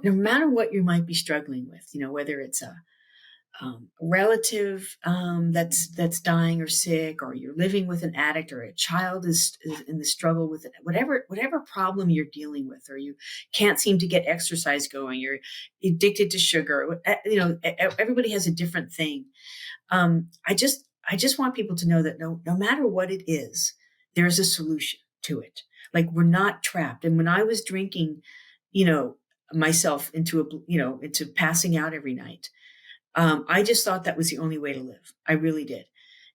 no matter what you might be struggling with, whether it's a relative that's dying or sick, or you're living with an addict, or a child is in the struggle with it, whatever problem you're dealing with, or you can't seem to get exercise going, you're addicted to sugar, everybody has a different thing. I just want people to know that no matter what it is, there's a solution to it. Like, we're not trapped. And when I was drinking, myself into passing out every night, I just thought that was the only way to live. I really did.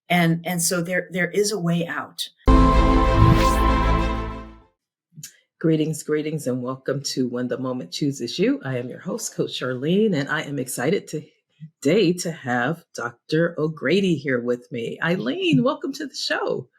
And so there is a way out. Greetings, and welcome to When the Moment Chooses You. I am your host, Coach Charlene, and I am excited today to have Dr. O'Grady here with me. Eileen, welcome to the show.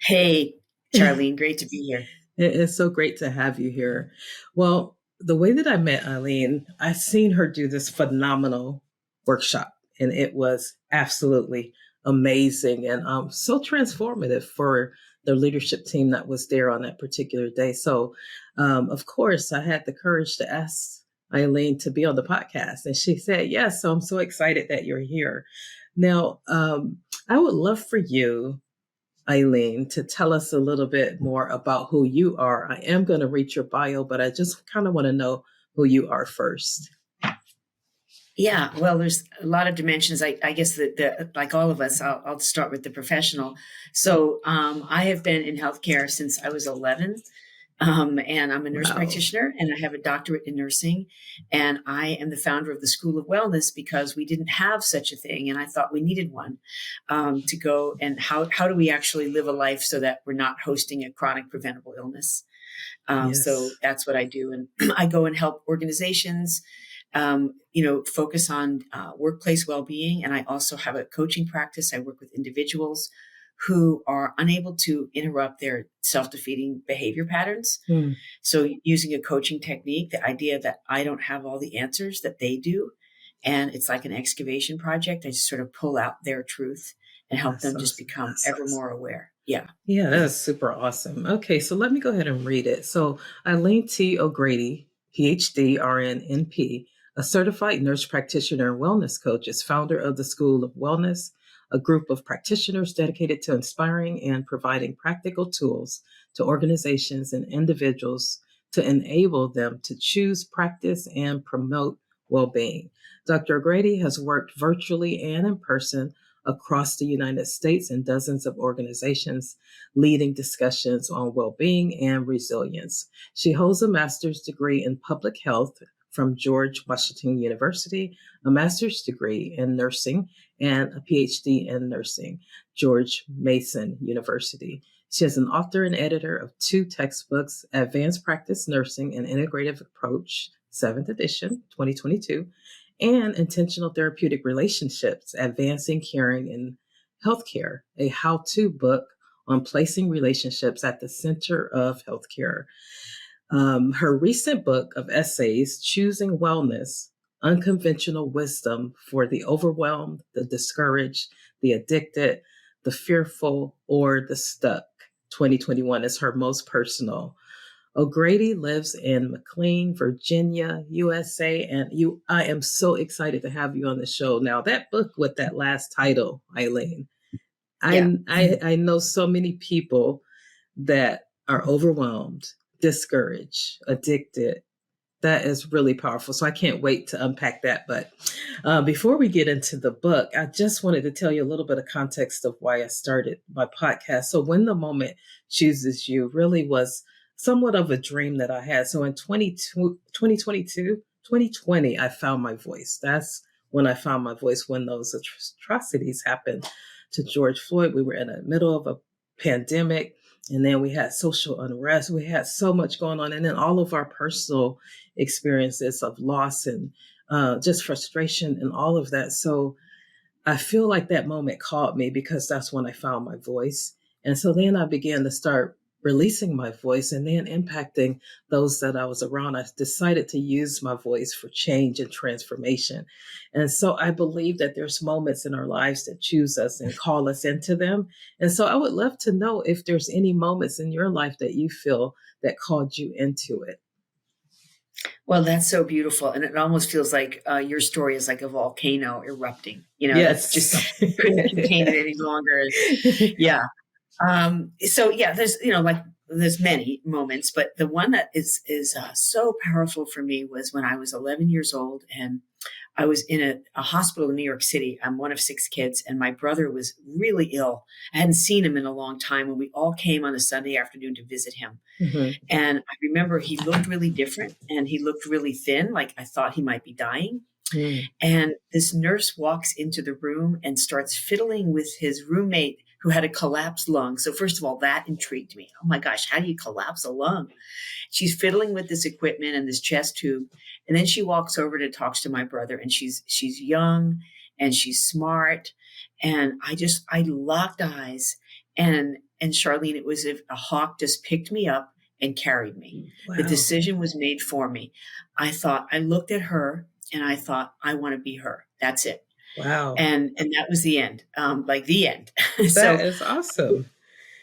Hey, Charlene, great to be here. It is so great to have you here. Well, the way that I met Eileen, I've seen her do this phenomenal workshop, and it was absolutely amazing and so transformative for the leadership team that was there on that particular day. So, of course, I had the courage to ask Eileen to be on the podcast, and she said yes. So I'm so excited that you're here. Now, I would love for you, Eileen, to tell us a little bit more about who you are. I am going to read your bio, but I just kind of want to know who you are first. Yeah, well, there's a lot of dimensions. I guess that like all of us, I'll start with the professional. So I have been in healthcare since I was 11, and I'm a nurse practitioner, and I have a doctorate in nursing, and I am the founder of the School of Wellness because we didn't have such a thing, and I thought we needed one to go and how do we actually live a life so that we're not hosting a chronic preventable illness. Yes. So that's what I do, and I go and help organizations focus on workplace well-being. And I also have a coaching practice. I work with individuals who are unable to interrupt their self-defeating behavior patterns. So using a coaching technique, the idea that I don't have all the answers that they do, and it's like an excavation project. I just sort of pull out their truth and help them just become ever more aware. Yeah. Yeah, that's super awesome. Okay, so let me go ahead and read it. So Eileen T. O'Grady, PhD, RN, NP, a certified nurse practitioner and wellness coach, is founder of the School of Wellness, a group of practitioners dedicated to inspiring and providing practical tools to organizations and individuals to enable them to choose, practice, and promote well-being. Dr. Grady has worked virtually and in person across the United States in dozens of organizations, leading discussions on well-being and resilience. She holds a master's degree in public health from George Washington University, a master's degree in nursing, and a PhD in nursing, George Mason University. She is an author and editor of 2 textbooks, Advanced Practice Nursing and Integrative Approach, 7th edition, 2022, and Intentional Therapeutic Relationships, Advancing Caring in Healthcare, a how-to book on placing relationships at the center of healthcare. Her recent book of essays, Choosing Wellness, Unconventional Wisdom for the Overwhelmed, the Discouraged, the Addicted, the Fearful, or the Stuck, 2021, is her most personal. O'Grady lives in McLean, Virginia, USA, and I am so excited to have you on the show. Now, that book with that last title, Eileen, I know so many people that are overwhelmed, discouraged, addicted. That is really powerful. So I can't wait to unpack that. But before we get into the book, I just wanted to tell you a little bit of context of why I started my podcast. So When the Moment Chooses You really was somewhat of a dream that I had. So in 2020, I found my voice. That's when I found my voice, when those atrocities happened to George Floyd. We were in the middle of a pandemic, and then we had social unrest. We had so much going on. And then all of our personal experiences of loss and just frustration and all of that. So I feel like that moment caught me because that's when I found my voice. And so then I began to start releasing my voice and then impacting those that I was around. I decided to use my voice for change and transformation. And so I believe that there's moments in our lives that choose us and call us into them. And so I would love to know if there's any moments in your life that you feel that called you into it. Well, that's so beautiful, and it almost feels like your story is like a volcano erupting. That's just Yes. something you couldn't contain it any longer. Yeah. So yeah, there's like there's many moments, but the one that is so powerful for me was when I was 11 years old, and I was in a hospital in New York City. I'm one of 6 kids, and my brother was really ill. I hadn't seen him in a long time, and we all came on a Sunday afternoon to visit him. Hmm. And I remember he looked really different, and he looked really thin, like I thought he might be dying. Mm. And this nurse walks into the room and starts fiddling with his roommate who had a collapsed lung. So first of all, that intrigued me. Oh my gosh, how do you collapse a lung? She's fiddling with this equipment and this chest tube. And then she walks over to talks to my brother, and she's young and she's smart. And I locked eyes, and Charlene, it was as if a hawk just picked me up and carried me. The Wow. decision was made for me. I looked at her and I thought, I want to be her. That's it. Wow. And that was the end, like the end. That So is awesome.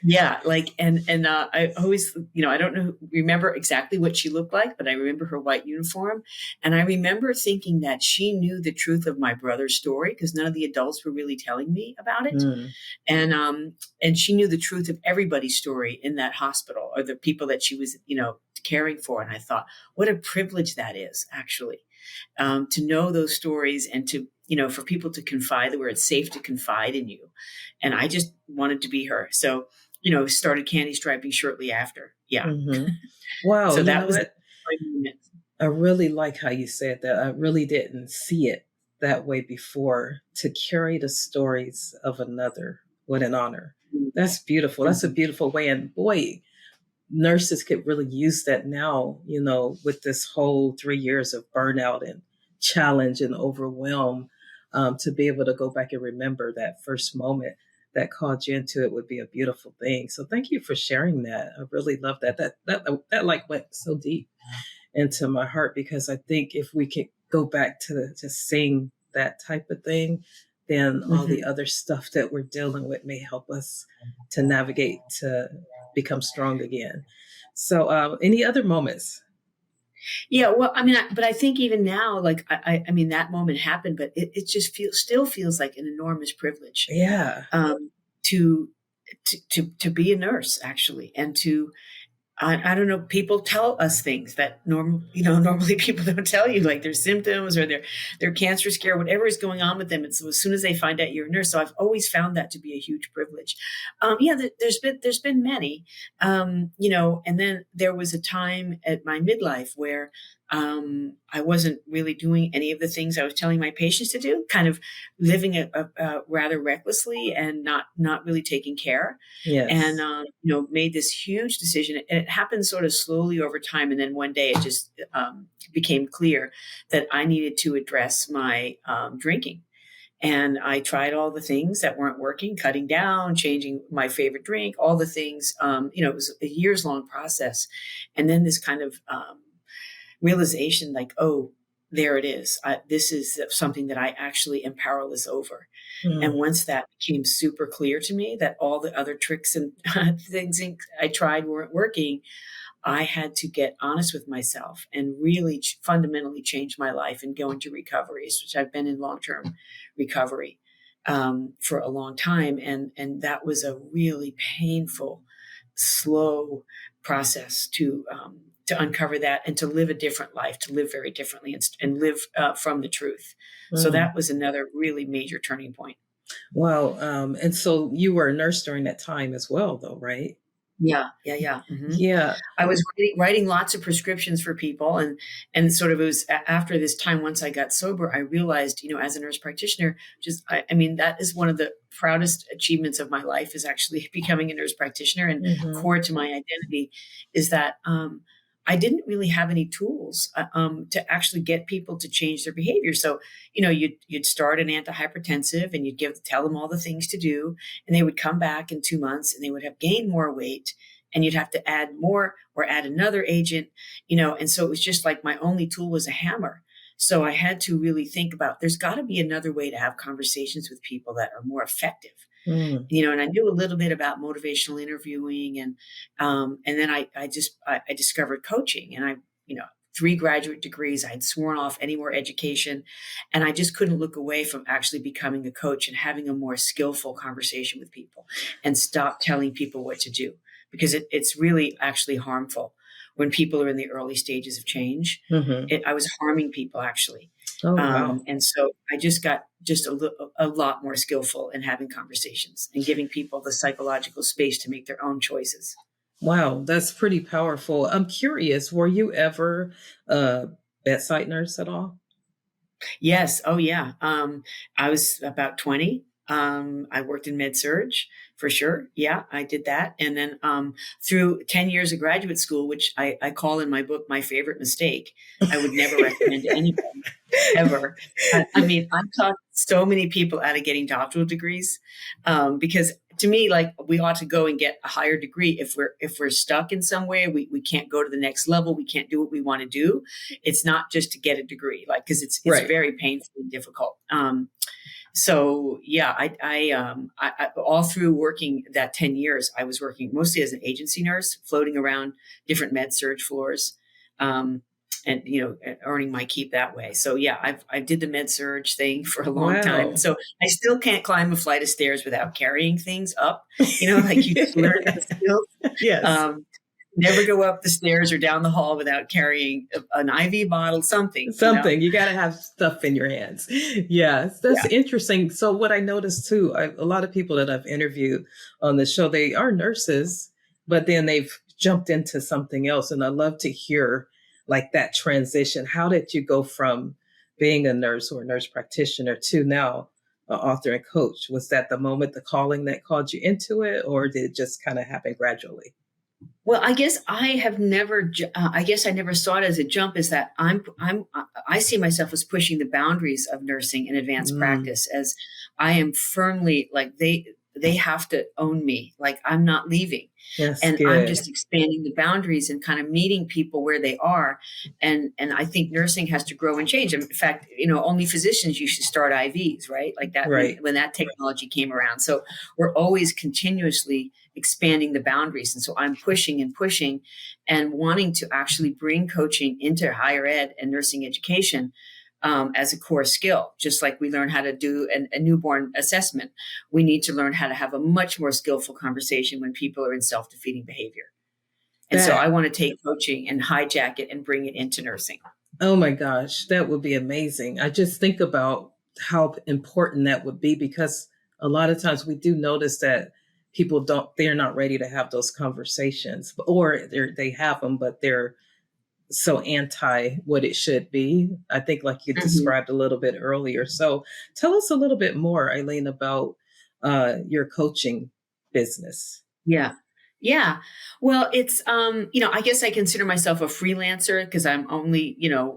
yeah, like I always, I don't remember exactly what she looked like, but I remember her white uniform, and I remember thinking that she knew the truth of my brother's story because none of the adults were really telling me about it, Mm. and she knew the truth of everybody's story in that hospital or the people that she was, caring for. And I thought, what a privilege that is, actually, to know those stories and to, for people to confide where it's safe to confide in you. And I just wanted to be her. So, started candy striping shortly after. Yeah. Hmm. Wow. So You that know was what? my moment. I really like how you said that. I really didn't see it that way before. To carry the stories of another with an honor. That's beautiful. That's a Mhm. beautiful way. And boy, nurses could really use that now, with this whole 3 years of burnout and challenge and overwhelm, to be able to go back and remember that first moment that called you into it would be a beautiful thing. So thank you for sharing that. I really love that. That like went so deep into my heart because I think if we could go back to seeing that type of thing, then all the Mhm. other stuff that we're dealing with may help us to navigate to become strong again. So, any other moments? Yeah. Well, I mean, but I think even now, like, I mean, that moment happened, but it just still feels like an enormous privilege, Yeah, um, to, to be a nurse, actually, and to, I don't know. People tell us things that normally people don't tell you, like their symptoms or their cancer scare, whatever is going on with them. It's as soon as they find out you're a nurse. So I've always found that to be a huge privilege. Yeah, there's been many, and then there was a time at my midlife where I wasn't really doing any of the things I was telling my patients to do, kind of living rather recklessly and not really taking care, and yes. made this huge decision, and it happened sort of slowly over time, and then one day it just became clear that I needed to address my drinking. And I tried all the things that weren't working, cutting down, changing my favorite drink, all the things. It was a years long process, and then this kind of realization, like, oh, there it is. This is something that I actually am powerless over. And Mm, once that became super clear to me that all the other tricks and things I tried weren't working, I had to get honest with myself and really fundamentally change my life and go into recoveries, which I've been in long-term recovery for a long time. And that was a really painful, slow process to uncover that and to live a different life, to live very differently and live from the truth. So mm. that was another really major turning point. Well, and so you were a nurse during that time as well, though, right? Yeah, yeah, yeah. Yeah. I was writing lots of prescriptions for people, and sort of it was after this time. Once I got sober, I realized, as a nurse practitioner, just I mean, that is one of the proudest achievements of my life, is actually becoming a nurse practitioner, and Hmm. core to my identity is that I didn't really have any tools to actually get people to change their behavior. So, you'd start an antihypertensive and you'd tell them all the things to do, and they would come back in 2 months and they would have gained more weight, and you'd have to add more or add another agent, and so it was just like my only tool was a hammer. So I had to really think about, there's got to be another way to have conversations with people that are more effective, Mm. and I knew a little bit about motivational interviewing, and then I discovered coaching, and I 3 graduate degrees. I had sworn off any more education, and I just couldn't look away from actually becoming a coach and having a more skillful conversation with people and stop telling people what to do, because it's really actually harmful when people are in the early stages of change. Mm-hmm. I was harming people actually. Oh, wow. And so I just got a lot more skillful in having conversations and giving people the psychological space to make their own choices. Wow, that's pretty powerful. I'm curious, were you ever a bedside nurse at all? Yes. Oh, yeah. I was about 20. I worked in med surge for sure. Yeah, I did that. And then through 10 years of graduate school, which I call in my book my favorite mistake, I would never recommend to anybody ever. I mean, I've taught so many people out of getting doctoral degrees, because to me, like, we ought to go and get a higher degree if we're stuck in some way. We can't go to the next level. We can't do what we want to do. It's not just to get a degree, like, because it's Right. very painful and difficult. So yeah, I all through working that 10 years, I was working mostly as an agency nurse, floating around different med surge floors. And earning my keep that way. So yeah, I did the med surge thing for a long time. Wow. So I still can't climb a flight of stairs without carrying things up. Like you just learn that skill. Yes. Never go up the stairs or down the hall without carrying an IV bottle, something. Something. You got to have stuff in your hands. Yes, that's Yeah. interesting. So what I noticed too, a lot of people that I've interviewed on the show, they are nurses, but then they've jumped into something else. And I love to hear like that transition. How did you go from being a nurse or a nurse practitioner to now an author and coach? Was that the moment, the calling that called you into it, or did it just kind of happen gradually? Well, I guess I have never. I guess I never saw it as a jump. Is that I see myself as pushing the boundaries of nursing and advanced Mm, practice, as I am firmly like they have to own me. Like, I'm not leaving, that's and I'm good. just expanding the boundaries and kind of meeting people where they are. And I think nursing has to grow and change. In fact, only physicians used to start IVs, right? Like that, Right. when that technology came around. So we're always continuously expanding the boundaries. And so I'm pushing and pushing and wanting to actually bring coaching into higher ed and nursing education, as a core skill. Just like we learn how to do a newborn assessment, we need to learn how to have a much more skillful conversation when people are in self-defeating behavior. And so I That want to take coaching and hijack it and bring it into nursing. Oh my gosh, that would be amazing. I just think about how important that would be, because a lot of times we do notice that they're not ready to have those conversations, or they have them, but they're so anti what it should be. I think, like you Mhm. described a little bit earlier. So tell us a little bit more, Eileen, about your coaching business. Yeah. Yeah. Well, it's, I guess I consider myself a freelancer because I'm only,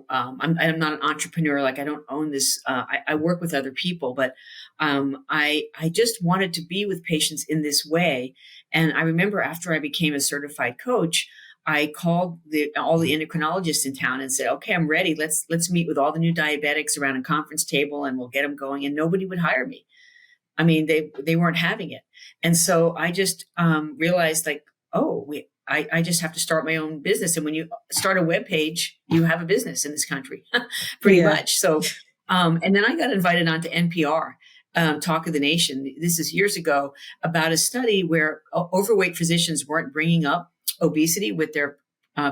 I'm not an entrepreneur. Like, I don't own this. I work with other people, but I just wanted to be with patients in this way. And I remember after I became a certified coach, I called all the endocrinologists in town and said, okay, I'm ready. Let's meet with all the new diabetics around a conference table and we'll get them going. And nobody would hire me. I mean, they weren't having it. And so I just realized, like, oh, I just have to start my own business. And when you start a web page, you have a business in this country, pretty Yeah. much. So, and then I got invited onto NPR, Talk of the Nation. This is years ago, about a study where overweight physicians weren't bringing up obesity with their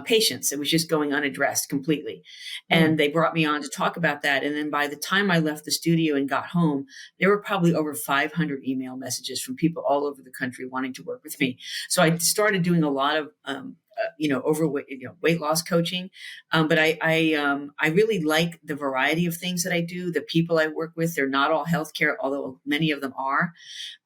patients. It was just going unaddressed completely. Hmm. And they brought me on to talk about that. And then by the time I left the studio and got home, there were probably over 500 email messages from people all over the country wanting to work with me. So I started doing a lot of, overweight, weight loss coaching. But I really like the variety of things that I do. The people I work with, they're not all healthcare, although many of them are.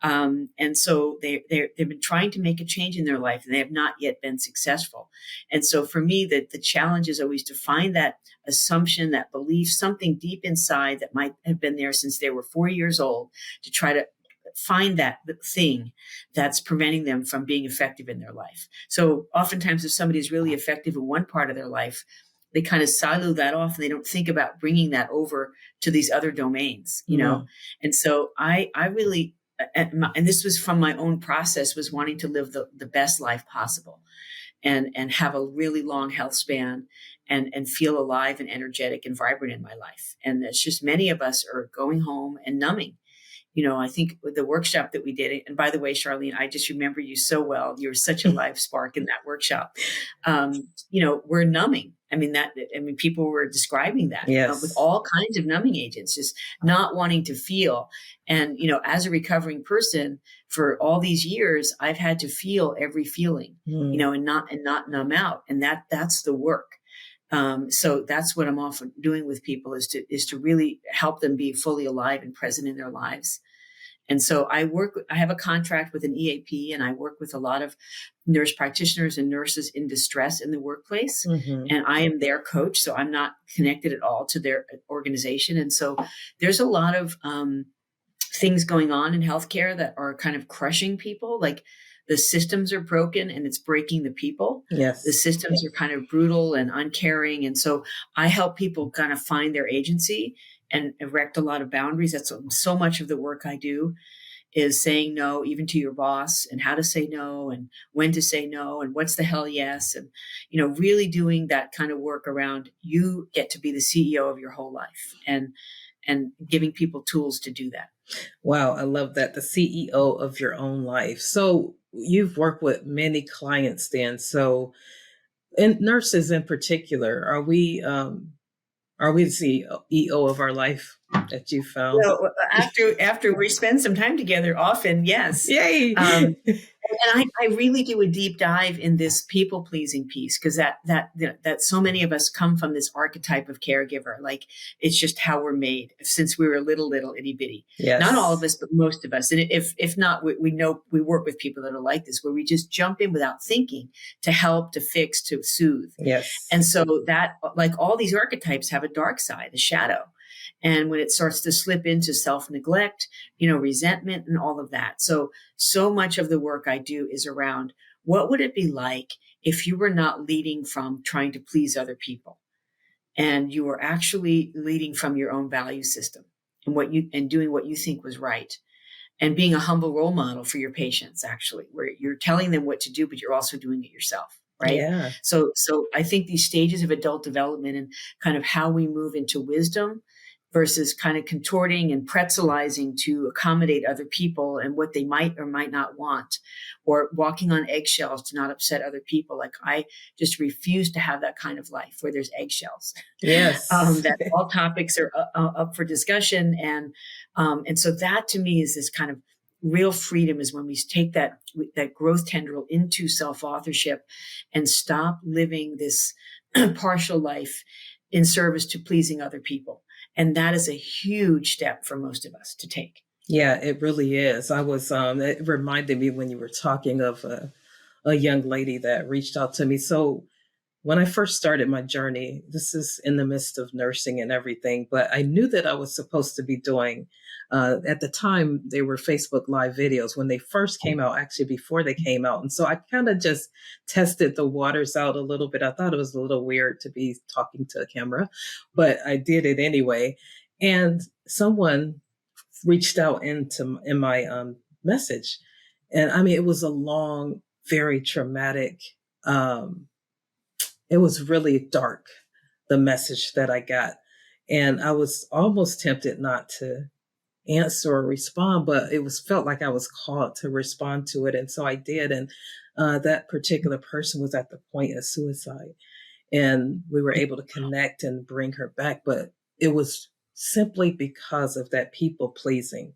And so they've been trying to make a change in their life and they have not yet been successful. And so for me, the challenge is always to find that assumption, that belief, something deep inside that might have been there since they were 4 years old, to try to find that thing that's preventing them from being effective in their life. So oftentimes if somebody is really effective in one part of their life, they kind of silo that off and they don't think about bringing that over to these other domains. Mm, And so I really, and this was from my own process, was wanting to live the best life possible and have a really long health span and feel alive and energetic and vibrant in my life. And it's just many of us are going home and numbing. I think with the workshop that we did, and by the way, Charlene, I just remember you so well. You were such a live spark in that workshop. We're numbing. People were describing that with Yes. all kinds of numbing agents, just not wanting to feel. And, as a recovering person for all these years, I've had to feel every feeling, and not numb out. And that's the work. So that's what I'm often doing with people is to really help them be fully alive and present in their lives. And so I have a contract with an EAP, and I work with a lot of nurse practitioners and nurses in distress in the workplace. Mm-hmm. And I am their coach. So I'm not connected at all to their organization. And so there's a lot of things going on in healthcare that are kind of crushing people. Like the systems are broken and it's breaking the people. Yes. The systems are kind of brutal and uncaring. And so I help people kind of find their agency and erect a lot of boundaries. That's so much of the work I do is saying no, even to your boss, and how to say no and when to say no and what's the hell yes. And, really doing that kind of work around you get to be the CEO of your whole life and giving people tools to do that. Wow. I love that. The CEO of your own life. So you've worked with many clients then. So, and nurses in particular, are we the CEO of our life that you found? After we spend some time together, often, yes. Yay. And I really do a deep dive in this people pleasing piece because that so many of us come from this archetype of caregiver. Like it's just how we're made since we were little itty bitty. Yes. Not all of us, but most of us. And if not, we know we work with people that are like this, where we just jump in without thinking to help, to fix, to soothe. Yes. And so that, like all these archetypes have a dark side, a shadow. And when it starts to slip into self-neglect, resentment and all of that. So much of the work I do is around what would it be like if you were not leading from trying to please other people and you were actually leading from your own value system and doing what you think was right and being a humble role model for your patients, actually, where you're telling them what to do, but you're also doing it yourself. Right. Yeah. So I think these stages of adult development and kind of how we move into wisdom versus kind of contorting and pretzelizing to accommodate other people and what they might or might not want, or walking on eggshells to not upset other people. Like I just refuse to have that kind of life where there's eggshells. Yes. That all topics are up for discussion. And so that to me is this kind of real freedom is when we take that growth tendril into self-authorship and stop living this partial life in service to pleasing other people. And that is a huge step for most of us to take. Yeah, it really is. I was, it reminded me when you were talking of a young lady that reached out to me. So when I first started my journey, this is in the midst of nursing and everything, but I knew that I was supposed to be doing, at the time, they were Facebook Live videos when they first came out, actually before they came out. And so I kind of just tested the waters out a little bit. I thought it was a little weird to be talking to a camera, but I did it anyway. And someone reached out in my message. And I mean, it was a long, very traumatic, it was really dark, the message that I got. And I was almost tempted not to answer or respond, but it was felt like I was called to respond to it. And so I did. And that particular person was at the point of suicide. And we were able to connect and bring her back. But it was simply because of that people pleasing.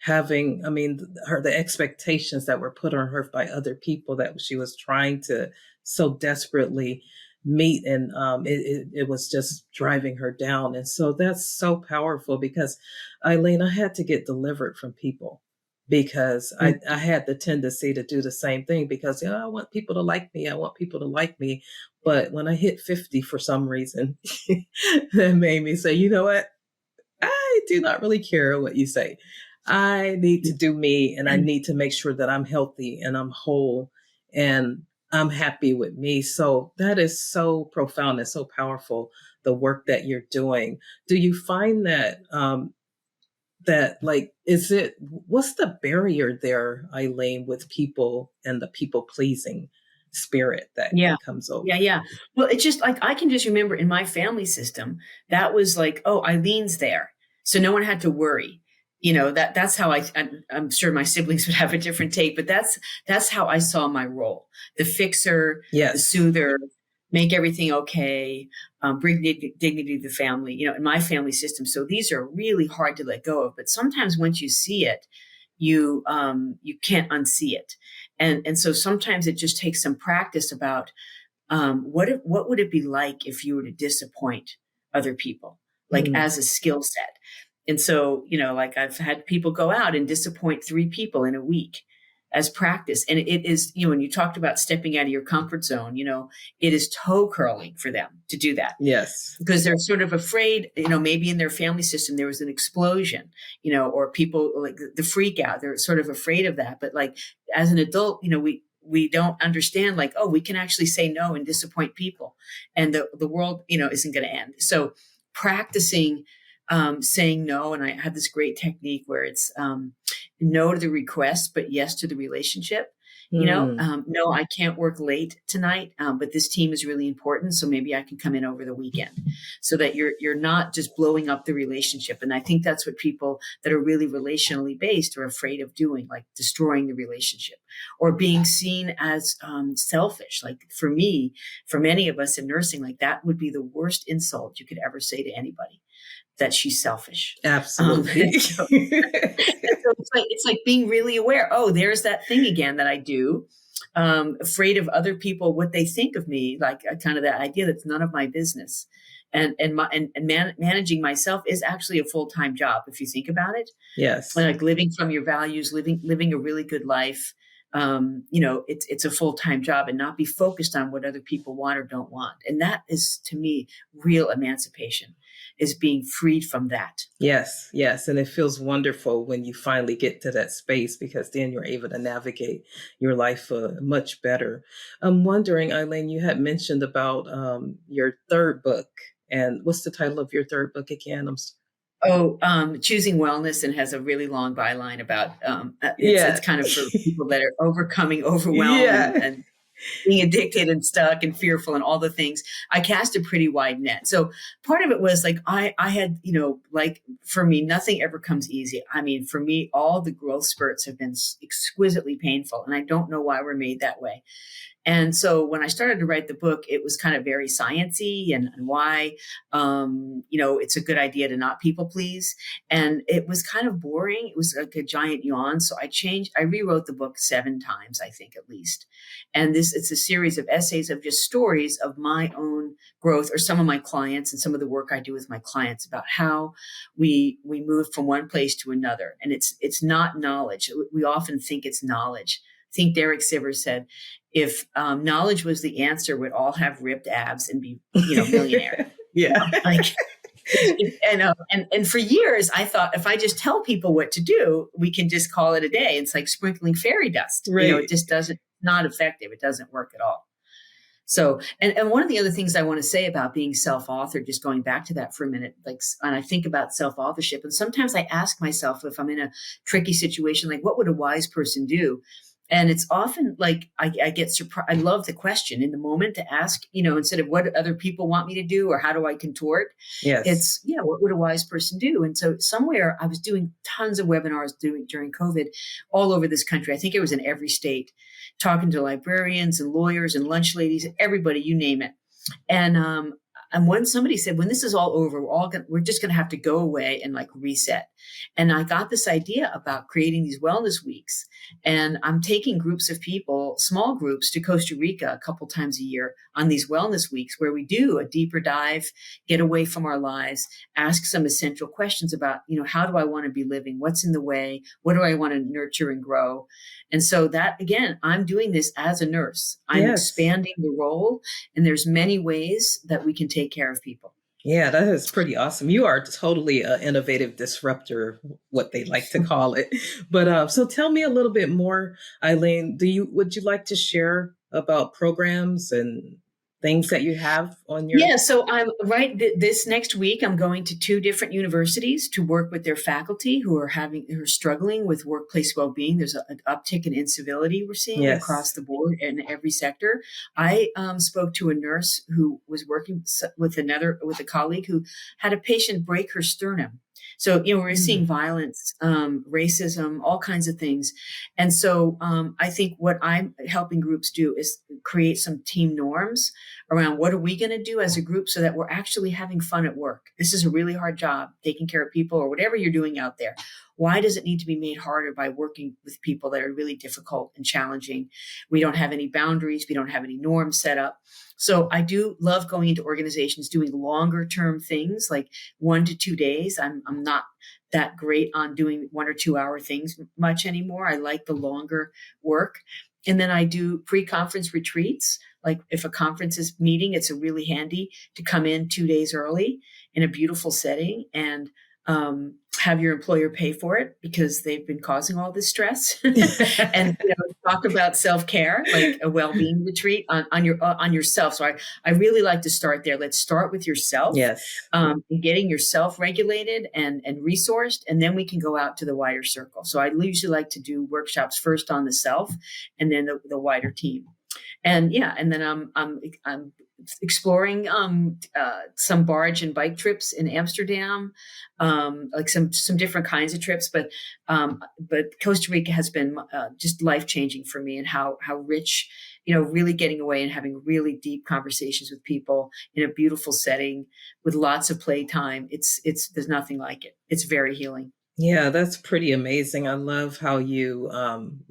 The expectations that were put on her by other people that she was trying to so desperately meet, and it was just driving her down. And so that's so powerful because, Eileen, I had to get delivered from people because I had the tendency to do the same thing because I want people to like me. I want people to like me. But when I hit 50, for some reason, that made me say, you know what? I do not really care what you say. I need to do me, and I need to make sure that I'm healthy and I'm whole and I'm happy with me. So that is so profound and so powerful, the work that you're doing. Do you find that, what's the barrier there, Eileen, with people and the people pleasing spirit that Yeah. comes over. Yeah. Yeah. Well, it's just like, I can just remember in my family system, that was like, oh, Eileen's there. So no one had to worry. That's how I'm sure my siblings would have a different take, but that's how I saw my role. The fixer, the Yes. soother, make everything okay, bring dignity to the family, in my family system. So these are really hard to let go of, but sometimes once you see it, you can't unsee it. And so sometimes it just takes some practice about what would it be like if you were to disappoint other people, like Mm. as a skill set. And so, like I've had people go out and disappoint 3 people in a week as practice. And it is, when you talked about stepping out of your comfort zone, it is toe curling for them to do that, Yes. because they're sort of afraid, maybe in their family system there was an explosion, or people like the freak out. They're sort of afraid of that. But like as an adult, we don't understand, like, oh, we can actually say no and disappoint people, and the world, isn't going to end. So practicing saying no. And I have this great technique where it's no to the request, but yes to the relationship. No, I can't work late tonight, but this team is really important, so maybe I can come in over the weekend, so that you're not just blowing up the relationship. And I think that's what people that are really relationally based are afraid of doing, like destroying the relationship or being seen as selfish. Like for me, for many of us in nursing, like that would be the worst insult you could ever say to anybody, that she's selfish. Absolutely. So it's like being really aware. Oh, there's that thing again that I do. Afraid of other people, what they think of me, like kind of that idea that's none of my business. And managing myself is actually a full-time job if you think about it. Yes. Like living from your values, living a really good life. It's a full-time job, and not be focused on what other people want or don't want. And that is, to me, real emancipation, is being freed from that. Yes, yes. And it feels wonderful when you finally get to that space, because then you're able to navigate your life much better. I'm wondering, Eileen, you had mentioned about your third book. And what's the title of your third book again? Choosing Wellness, and has a really long byline about it's Yeah. kind of for people that are overcoming overwhelm Yeah. and being addicted and stuck and fearful and all the things. I cast a pretty wide net. So part of it was like, I had, like for me, nothing ever comes easy. I mean, for me, all the growth spurts have been exquisitely painful, and I don't know why we're made that way. And so when I started to write the book, it was kind of very sciencey, and why, it's a good idea to not people please. And it was kind of boring. It was like a giant yawn. So I rewrote the book 7 times, I think, at least. And it's a series of essays of just stories of my own growth, or some of my clients and some of the work I do with my clients, about how we move from one place to another. And it's not knowledge. We often think it's knowledge. I think Derek Sivers said, if knowledge was the answer, we'd all have ripped abs and be, millionaire. Yeah. Like, and for years I thought, if I just tell people what to do, we can just call it a day. It's like sprinkling fairy dust. Right. It just doesn't, not effective. It doesn't work at all. So, and one of the other things I want to say about being self-authored, just going back to that for a minute, like, and I think about self-authorship, and sometimes I ask myself, if I'm in a tricky situation, like, what would a wise person do? And it's often like I get surprised. I love the question in the moment to ask, instead of what other people want me to do or how do I contort. Yes. It's, what would a wise person do? And so somewhere I was doing tons of webinars during COVID all over this country. I think it was in every state, talking to librarians and lawyers and lunch ladies, everybody, you name it. And when somebody said, when this is all over, we're just going to have to go away and like reset. And I got this idea about creating these wellness weeks. And I'm taking groups of people, small groups, to Costa Rica a couple times a year on these wellness weeks, where we do a deeper dive, get away from our lives, ask some essential questions about, how do I want to be living? What's in the way? What do I want to nurture and grow? And so that, again, I'm doing this as a nurse. I'm expanding the role, and there's many ways that we can take care of people. Yeah, that is pretty awesome. You are totally an innovative disruptor, what they like to call it. But so tell me a little bit more, Eileen. Would you like to share about programs and things that you have on your? Yeah, so I'm right this next week. I'm going to two different universities to work with their faculty who are struggling with workplace well-being. There's an uptick in incivility we're seeing across Yes. the board in every sector. I spoke to a nurse who was working with a colleague who had a patient break her sternum. So, we're seeing Mm. violence, racism, all kinds of things. And so I think what I'm helping groups do is create some team norms around what are we going to do as a group so that we're actually having fun at work. This is a really hard job, taking care of people or whatever you're doing out there. Why does it need to be made harder by working with people that are really difficult and challenging? We don't have any boundaries. We don't have any norms set up. So I do love going into organizations doing longer term things like 1 to 2 days. I'm not that great on doing 1 or 2 hour things much anymore. I like the longer work. And then I do pre-conference retreats. Like if a conference is meeting, it's a really handy to come in 2 days early in a beautiful setting and have your employer pay for it because they've been causing all this stress. And talk about self-care, like a well-being retreat on yourself. So I really like to start there. Let's start with yourself, Yes. and getting yourself regulated and resourced, and then we can go out to the wider circle. So I usually like to do workshops first on the self and then the wider team. And yeah, and then I'm exploring some barge and bike trips in Amsterdam, like some different kinds of trips. But Costa Rica has been just life changing for me, and how rich, really getting away and having really deep conversations with people in a beautiful setting with lots of playtime. It's there's nothing like it. It's very healing. Yeah, that's pretty amazing. I love how you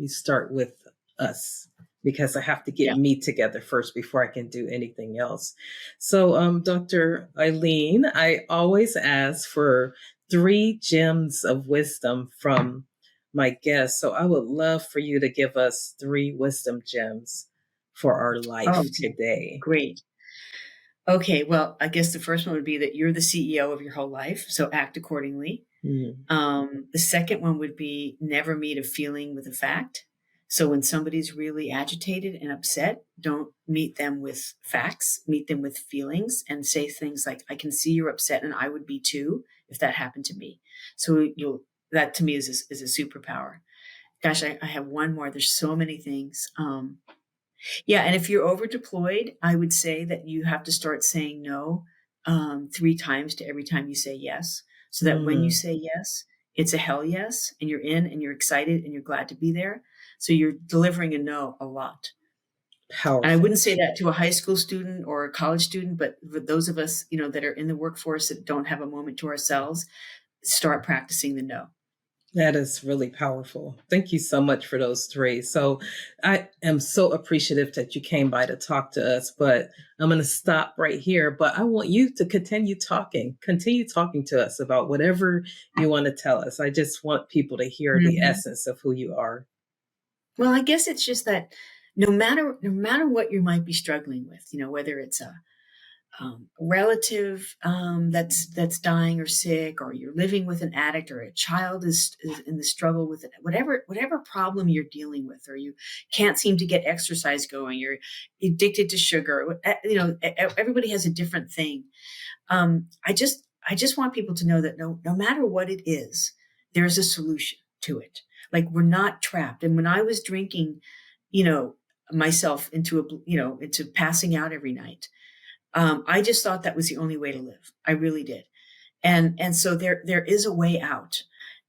start with us because I have to get Yeah. me together first before I can do anything else. So, Dr. Eileen, I always ask for 3 gems of wisdom from my guests. So, I would love for you to give us 3 wisdom gems for our Oh, life today. great. Okay, well, I guess the first one would be that you're the CEO of your whole life, so act accordingly. Mm. The second one would be never meet a feeling with a fact. So when somebody's really agitated and upset, don't meet them with facts, meet them with feelings and say things like, I can see you're upset and I would be too if that happened to me. So that to me is a superpower. Gosh, I have one more. There's so many things. Yeah, and if you're over deployed, I would say that you have to start saying no 3 times to every time you say yes, so that when you Mm. say yes, it's a hell yes, and you're in, and you're excited, and you're glad to be there. So you're delivering a no a lot. And I Powerful. wouldn't say that to a high school student or a college student, but for those of us, that are in the workforce that don't have a moment to ourselves, start practicing the no. That is really powerful. Thank you so much for those 3. So I am so appreciative that you came by to talk to us, but I'm going to stop right here. But I want you to continue talking to us about whatever you want to tell us. I just want people to hear the Mhm. essence of who you are. Well, I guess it's just that no matter what you might be struggling with, whether it's a relative that's dying or sick, or you're living with an addict, or a child is in the struggle with it, whatever problem you're dealing with, or you can't seem to get exercise going, you're addicted to sugar. Everybody has a different thing. I just want people to know that no matter what it is, there's a solution to it. Like we're not trapped. And when I was drinking, you know, myself into passing out every night, I just thought that was the only way to live. I really did. And so there is a way out.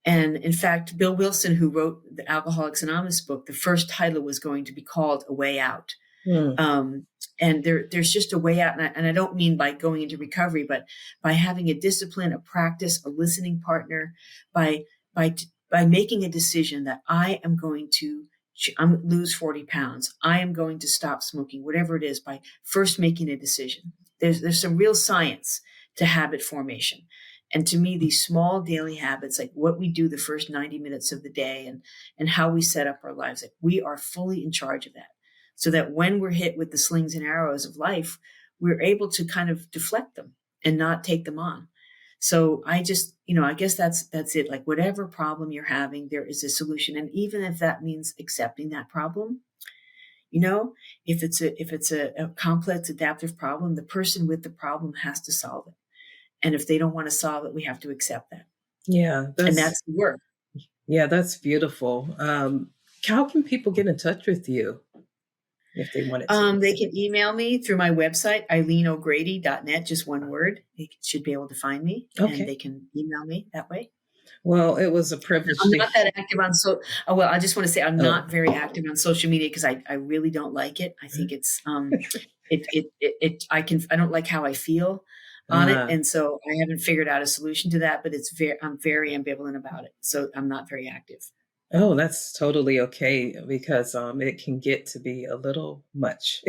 And in fact, Bill Wilson, who wrote the Alcoholics Anonymous book, the first title was going to be called A Way Out. Mm. Um, and there's just a way out. And I don't mean by going into recovery, but by having a discipline, a practice, a listening partner, by, by, by making a decision that I am going to lose 40 pounds. I am going to stop smoking, whatever it is, by first making a decision. There's some real science to habit formation. And to me, these small daily habits, like what we do the first 90 minutes of the day and how we set up our lives, like we are fully in charge of that. So that when we're hit with the slings and arrows of life, we're able to kind of deflect them and not take them on. So I just, I guess that's it. Like whatever problem you're having, there is a solution. And even if that means accepting that problem, You know, if it's a complex adaptive problem, the person with the problem has to solve it. And if they don't want to solve it, we have to accept that. Yeah, And that's that's the work. yeah, that's beautiful. How can people get in touch with you if they wanted to? They can email me through my website, eileenogrady.net, just one word. They should be able to find me, and Okay. they can email me that way. Well, it was a privilege I'm to. not that active on well, I just want to say I'm Oh, not very active on social media because I really don't like it. I think it's I don't like how I feel on it. uh, And so I haven't figured out a solution to that, but I'm very ambivalent about it. So I'm not very active. oh, that's totally okay because it can get to be a little much,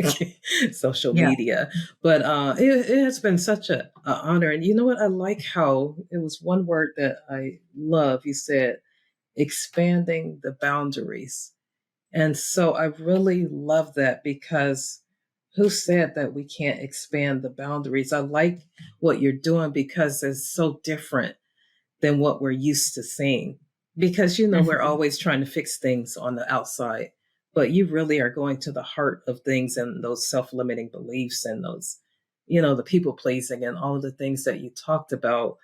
social Yeah. media. But it has been such a honor. And you know what? I like how it was one word that I love. You said expanding the boundaries. And so I really love that because who said that we can't expand the boundaries? I like what you're doing because it's so different than what we're used to seeing. Because, we're Mhm. always trying to fix things on the outside, but you really are going to the heart of things and those self limiting beliefs and those, the people pleasing and all of the things that you talked about,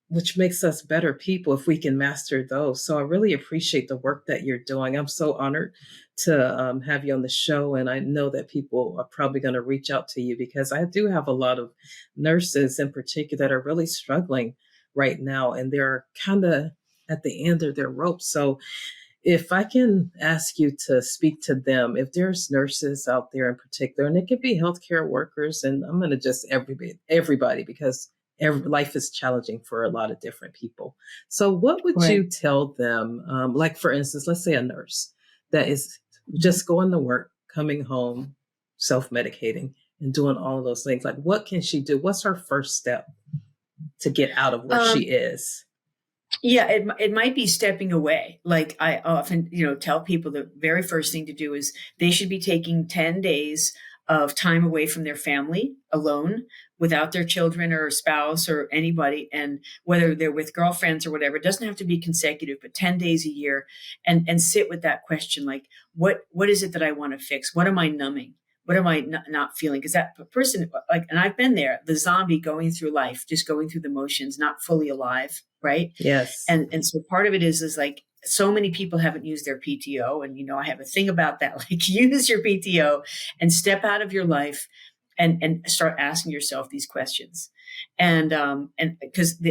which makes us better people if we can master those. So I really appreciate the work that you're doing. I'm so honored to have you on the show. And I know that people are probably going to reach out to you because I do have a lot of nurses in particular that are really struggling right now and they're kind of at the end of their rope. So if I can ask you to speak to them, if there's nurses out there in particular, and it could be healthcare workers, and I'm going to just everybody because life is challenging for a lot of different people. So, what would Right. you tell them? Like, for instance, let's say a nurse that is Mhm. just going to work, coming home, self medicating, and doing all of those things. Like, what can she do? What's her first step to get out of where she Um, is? Yeah, it might be stepping away. Like I often, tell people the very first thing to do is they should be taking 10 days of time away from their family alone without their children or spouse or anybody. And whether they're with girlfriends or whatever, it doesn't have to be consecutive, but 10 days a year and sit with that question. Like, what is it that I want to fix? What am I numbing? What am I not feeling? Because that person, like, and I've been there, the zombie going through life, just going through the motions, not fully alive, right? Yes. And so part of it is like so many people haven't used their PTO. And I have a thing about that. Like, use your PTO and step out of your life and start asking yourself these questions. And because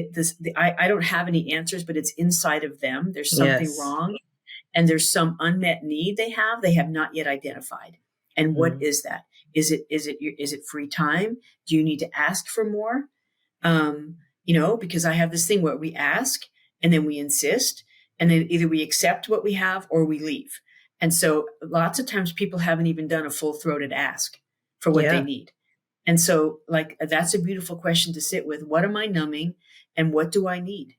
I don't have any answers, but it's inside of them. There's something Yes. wrong, and there's some unmet need they have not yet identified. And what Mm. is that? Is it free time? Do you need to ask for more? Because I have this thing where we ask and then we insist, and then either we accept what we have or we leave. And so lots of times people haven't even done a full throated ask for what they Yeah. need. And so, like, that's a beautiful question to sit with. What am I numbing and what do I need?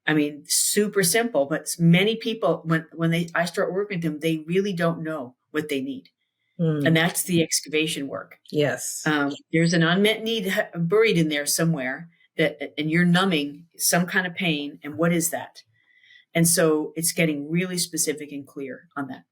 I mean, super simple, but many people, when I start working with them, they really don't know what they need. And Mm. that's the excavation work. Yes. There's an unmet need buried in there somewhere and you're numbing some kind of pain. And what is that? And so it's getting really specific and clear on that.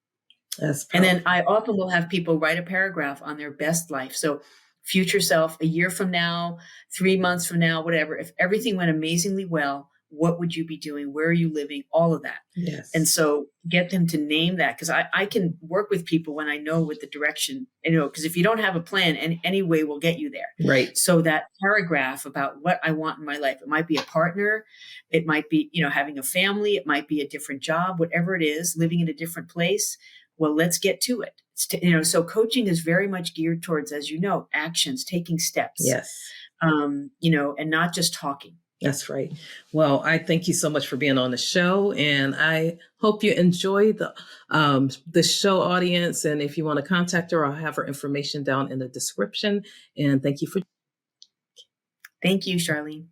That's And then powerful. I often will have people write a paragraph on their best life. So future self, a year from now, 3 months from now, whatever, if everything went amazingly well, what would you be doing? Where are you living? All of that. And Yes. so get them to name that, because I can work with people when I know what the direction, because if you don't have a plan, any way will get you there. Right. So that paragraph about what I want in my life, it might be a partner, it might be, having a family, it might be a different job, whatever it is, living in a different place. Well, let's get to it. So coaching is very much geared towards, as actions, taking steps, Yes. and not just talking. That's right. Well, I thank you so much for being on the show, and I hope you enjoy the show, audience. And if you want to contact her, I'll have her information down in the description. And thank you for. Thank you, Charlene.